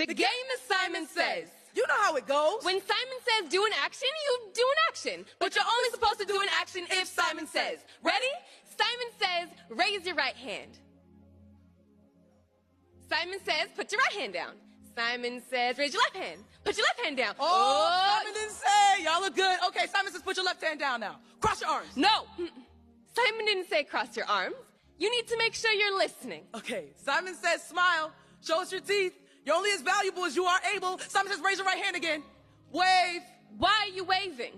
The game is Simon Says. You know how it goes. When Simon says do an action, you do an action. But you're only supposed to do an action if Simon says. Ready? Simon says, raise your right hand. Simon says, put your right hand down. Simon says, raise your left hand. Put your left hand down. Oh, Simon didn't say. Y'all look good. Okay, Simon says put your left hand down now. Cross your arms. No. Simon didn't say cross your arms. You need to make sure you're listening. Okay, Simon says smile. Show us your teeth. You're only as valuable as you are able. Simon says raise your right hand again. Wave. Why are you waving?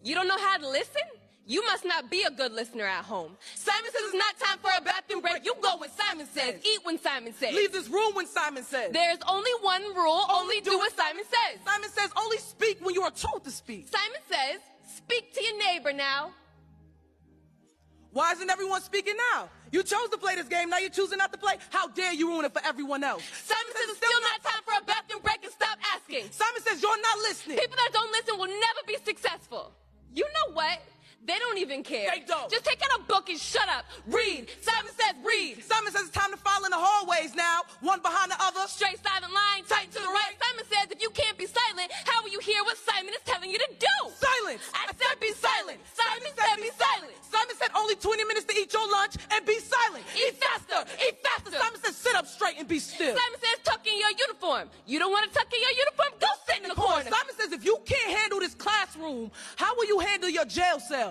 You don't know how to listen? You must not be a good listener at home. Simon says it's not time for a bathroom break. You go when Simon says. Eat when Simon says. Leave this room when Simon says. There's only one rule. Only do what Simon says. Simon says only speak when you are told to speak. Simon says, speak to your neighbor now. Why isn't everyone speaking now? You chose to play this game, now you're choosing not to play? How dare you ruin it for everyone else? Simon says it's still not time for a bathroom break and stop asking. Simon says you're not listening. People that don't listen will never be successful. You know what? They don't even care. They don't. Just take out a book and shut up. Read. Simon says read. Simon says it's time to file in the hallways now, one behind the other. Straight silent line, tight to the right. Simon says if you can't be silent, how will you hear what Simon is telling you to do? Silence. I said be silent. Simon said be silent. Simon said only 20 minutes to eat your lunch and be silent. Eat faster. Eat faster. Simon says sit up straight and be still. Simon says tuck in your uniform. You don't want to tuck in your uniform? Go sit in the corner. Simon says if you can't handle this classroom, how will you handle your jail cell?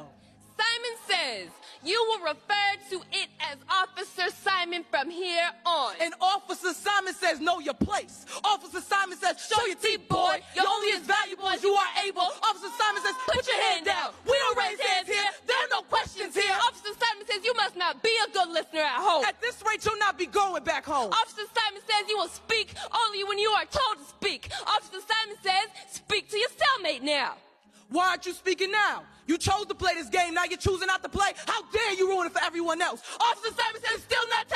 Simon says you will refer to it as Officer Simon from here on. And Officer Simon says know your place. Officer Simon says show your teeth, boy. You're only as valuable as you are able. Officer Simon says put your hand down. We don't raise hands here. There are no questions here. Officer Simon says you must not be a good listener at home. At this rate, you'll not be going back home. Officer Simon says you will speak only when you are told to speak. Officer Simon says speak to your cellmate now. Why aren't you speaking now? You chose to play this game, now you're choosing not to play? How dare you ruin it for everyone else? Officer Simon says it's still not